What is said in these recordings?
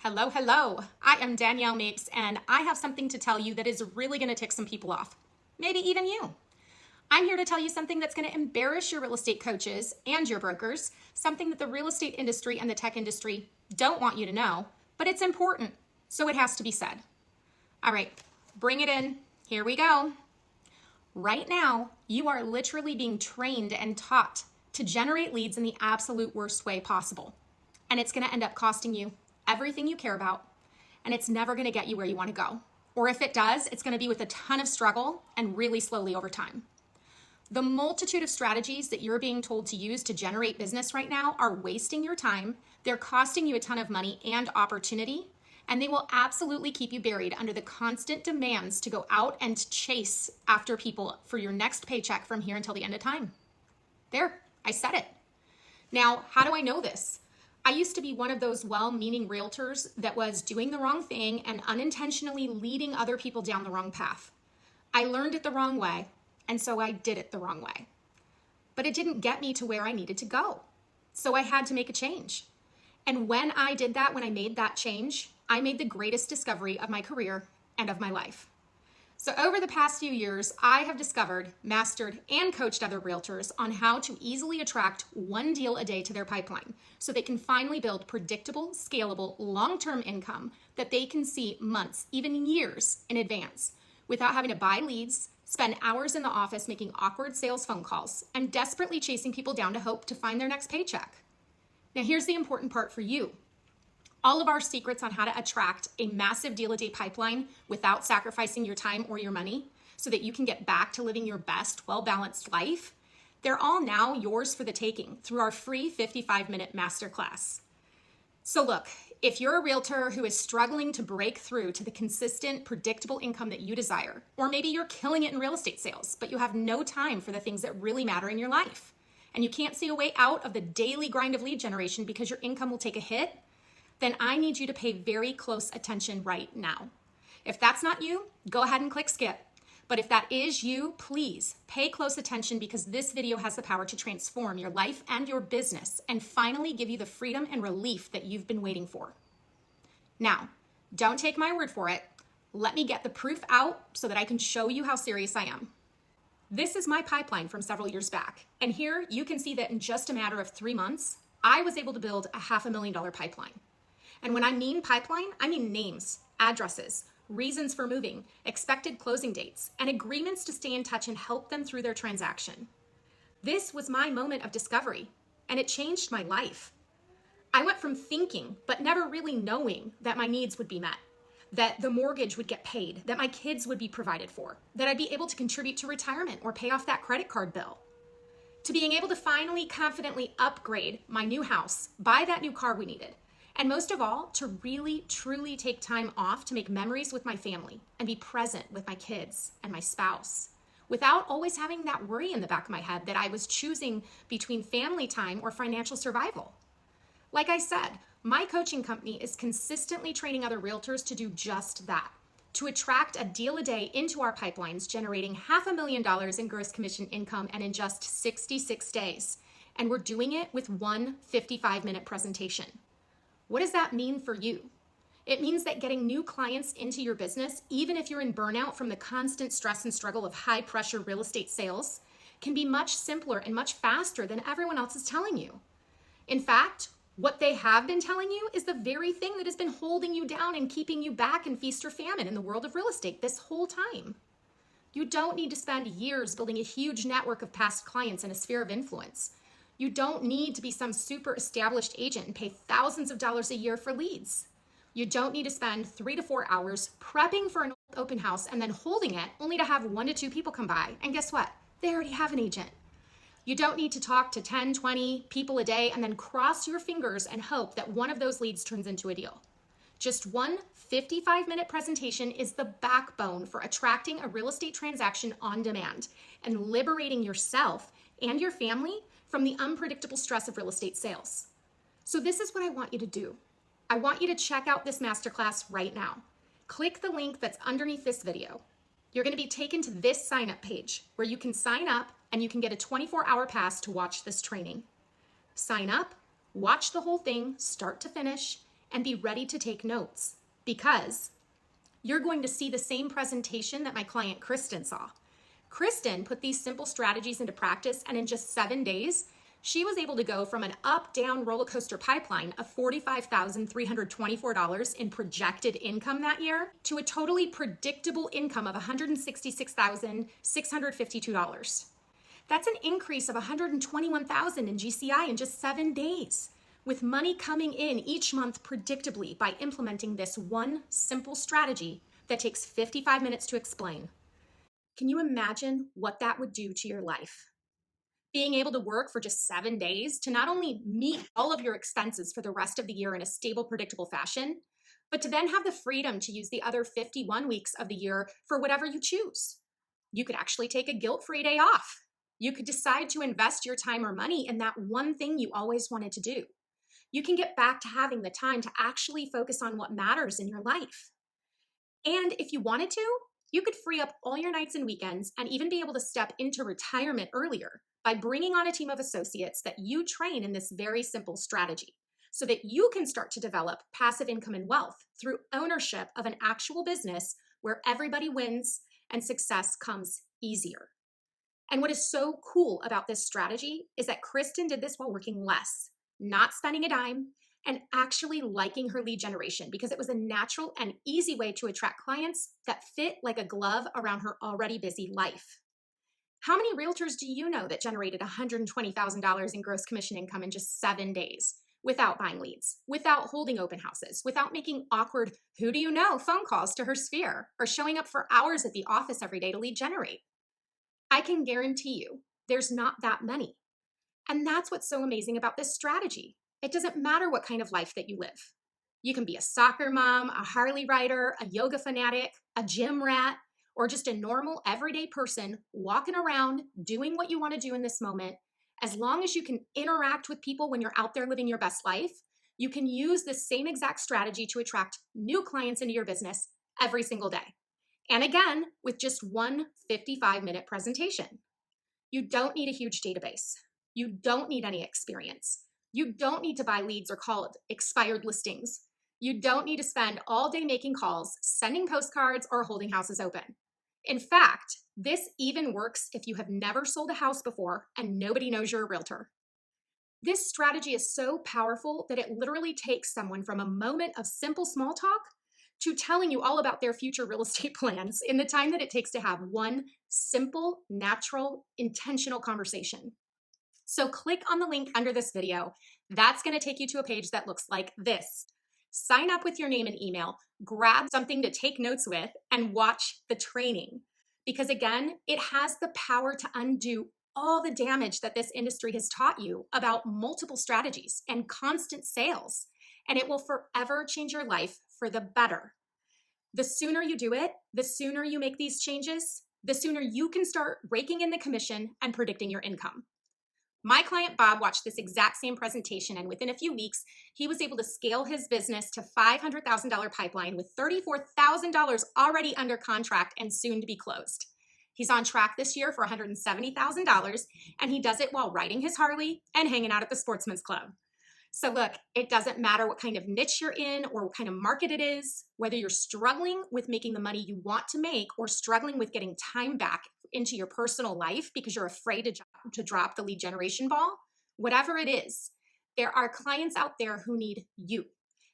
Hello, hello. I am Danielle Mapes, and I have something to tell you that is really going to tick some people off. Maybe even you. I'm here to tell you something that's going to embarrass your real estate coaches and your brokers, something that the real estate industry and the tech industry don't want you to know, but it's important, so it has to be said. All right, bring it in. Here we go. Right now, you are literally being trained and taught to generate leads in the absolute worst way possible. And it's going to end up costing you everything you care about, and it's never going to get you where you want to go. Or if it does, it's going to be with a ton of struggle and really slowly over time. The multitude of strategies that you're being told to use to generate business right now are wasting your time. They're costing you a ton of money and opportunity, and they will absolutely keep you buried under the constant demands to go out and chase after people for your next paycheck from here until the end of time. There, I said it. Now, how do I know this? I used to be one of those well-meaning realtors that was doing the wrong thing and unintentionally leading other people down the wrong path. I learned it the wrong way, and so I did it the wrong way. But it didn't get me to where I needed to go. So I had to make a change. And when I did that, when I made that change, I made the greatest discovery of my career and of my life. So over the past few years, I have discovered, mastered, and coached other realtors on how to easily attract one deal a day to their pipeline so they can finally build predictable, scalable, long-term income that they can see months, even years in advance without having to buy leads, spend hours in the office making awkward sales phone calls, and desperately chasing people down to hope to find their next paycheck. Now, here's the important part for you. All of our secrets on how to attract a massive deal a day pipeline without sacrificing your time or your money so that you can get back to living your best, well-balanced life, they're all now yours for the taking through our free 55-minute masterclass. So look, if you're a realtor who is struggling to break through to the consistent, predictable income that you desire, or maybe you're killing it in real estate sales, but you have no time for the things that really matter in your life, and you can't see a way out of the daily grind of lead generation because your income will take a hit, then I need you to pay very close attention right now. If that's not you, go ahead and click skip. But if that is you, please pay close attention because this video has the power to transform your life and your business and finally give you the freedom and relief that you've been waiting for. Now, don't take my word for it. Let me get the proof out so that I can show you how serious I am. This is my pipeline from several years back. And here you can see that in just a matter of 3 months, I was able to build a $500,000 pipeline. And when I mean pipeline, I mean names, addresses, reasons for moving, expected closing dates, and agreements to stay in touch and help them through their transaction. This was my moment of discovery, and it changed my life. I went from thinking, but never really knowing that my needs would be met, that the mortgage would get paid, that my kids would be provided for, that I'd be able to contribute to retirement or pay off that credit card bill, to being able to finally confidently upgrade my new house, buy that new car we needed, and most of all, to really, truly take time off to make memories with my family and be present with my kids and my spouse without always having that worry in the back of my head that I was choosing between family time or financial survival. Like I said, my coaching company is consistently training other realtors to do just that, to attract a deal a day into our pipelines, generating $500,000 in gross commission income and in just 66 days. And we're doing it with one 55-minute presentation. What does that mean for you? It means that getting new clients into your business, even if you're in burnout from the constant stress and struggle of high-pressure real estate sales, can be much simpler and much faster than everyone else is telling you. In fact, what they have been telling you is the very thing that has been holding you down and keeping you back in feast or famine in the world of real estate this whole time. You don't need to spend years building a huge network of past clients and a sphere of influence. You don't need to be some super established agent and pay thousands of dollars a year for leads. You don't need to spend 3 to 4 hours prepping for an open house and then holding it only to have 1 to 2 people come by. And guess what? They already have an agent. You don't need to talk to 10, 20 people a day and then cross your fingers and hope that one of those leads turns into a deal. Just one 55-minute presentation is the backbone for attracting a real estate transaction on demand and liberating yourself and your family from the unpredictable stress of real estate sales. So this is what I want you to do. I want you to check out this masterclass right now. Click the link that's underneath this video. You're going to be taken to this sign-up page where you can sign up and you can get a 24-hour pass to watch this training. Sign up, watch the whole thing, start to finish, and be ready to take notes, because you're going to see the same presentation that my client Kristen saw. Kristen put these simple strategies into practice, and in just 7 days, she was able to go from an up-down roller coaster pipeline of $45,324 in projected income that year to a totally predictable income of $166,652. That's an increase of $121,000 in GCI in just 7 days, with money coming in each month predictably by implementing this one simple strategy that takes 55 minutes to explain. Can you imagine what that would do to your life? Being able to work for just 7 days to not only meet all of your expenses for the rest of the year in a stable, predictable fashion, but to then have the freedom to use the other 51 weeks of the year for whatever you choose. You could actually take a guilt-free day off. You could decide to invest your time or money in that one thing you always wanted to do. You can get back to having the time to actually focus on what matters in your life. And if you wanted to, you could free up all your nights and weekends and even be able to step into retirement earlier by bringing on a team of associates that you train in this very simple strategy so that you can start to develop passive income and wealth through ownership of an actual business where everybody wins and success comes easier. And what is so cool about this strategy is that Kristen did this while working less, not spending a dime, and actually liking her lead generation because it was a natural and easy way to attract clients that fit like a glove around her already busy life. How many realtors do you know that generated $120,000 in gross commission income in just 7 days without buying leads, without holding open houses, without making awkward who do you know phone calls to her sphere, or showing up for hours at the office every day to lead generate? I can guarantee you there's not that many. And that's what's so amazing about this strategy. It doesn't matter what kind of life that you live. You can be a soccer mom, a Harley rider, a yoga fanatic, a gym rat, or just a normal everyday person walking around doing what you want to do in this moment. As long as you can interact with people when you're out there living your best life, you can use the same exact strategy to attract new clients into your business every single day. And again, with just one 55-minute presentation. You don't need a huge database. You don't need any experience. You don't need to buy leads or call expired listings. You don't need to spend all day making calls, sending postcards, or holding houses open. In fact, this even works if you have never sold a house before and nobody knows you're a realtor. This strategy is so powerful that it literally takes someone from a moment of simple small talk to telling you all about their future real estate plans in the time that it takes to have one simple, natural, intentional conversation. So click on the link under this video. That's going to take you to a page that looks like this. Sign up with your name and email, grab something to take notes with, and watch the training. Because again, it has the power to undo all the damage that this industry has taught you about multiple strategies and constant sales. And it will forever change your life for the better. The sooner you do it, the sooner you make these changes, the sooner you can start raking in the commission and predicting your income. My client Bob watched this exact same presentation, and within a few weeks, he was able to scale his business to $500,000 pipeline with $34,000 already under contract and soon to be closed. He's on track this year for $170,000, and he does it while riding his Harley and hanging out at the Sportsman's Club. So look, it doesn't matter what kind of niche you're in or what kind of market it is, whether you're struggling with making the money you want to make or struggling with getting time back into your personal life because you're afraid to drop the lead generation ball, whatever it is, there are clients out there who need you.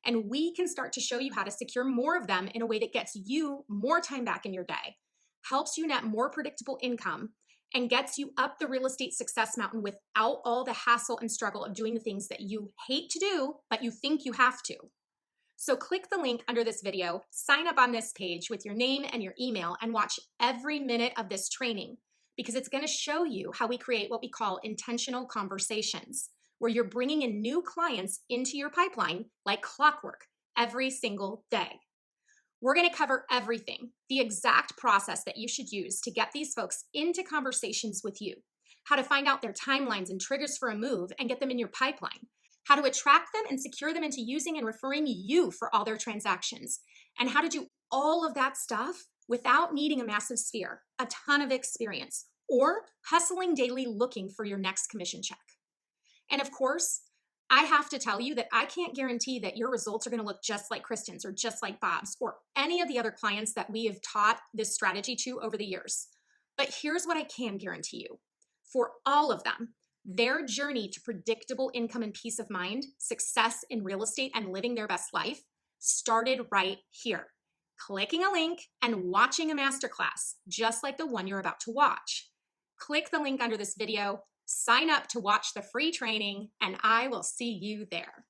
And we can start to show you how to secure more of them in a way that gets you more time back in your day, helps you net more predictable income, and gets you up the real estate success mountain without all the hassle and struggle of doing the things that you hate to do, but you think you have to. So click the link under this video, sign up on this page with your name and your email, and watch every minute of this training, because it's going to show you how we create what we call intentional conversations, where you're bringing in new clients into your pipeline like clockwork every single day. We're going to cover everything, the exact process that you should use to get these folks into conversations with you, how to find out their timelines and triggers for a move and get them in your pipeline, how to attract them and secure them into using and referring you for all their transactions, and how to do all of that stuff without needing a massive sphere, a ton of experience, or hustling daily looking for your next commission check. And of course, I have to tell you that I can't guarantee that your results are going to look just like Kristen's or just like Bob's or any of the other clients that we have taught this strategy to over the years. But here's what I can guarantee you. For all of them, their journey to predictable income and peace of mind, success in real estate, and living their best life started right here. Clicking a link and watching a masterclass, just like the one you're about to watch. Click the link under this video, sign up to watch the free training, and I will see you there.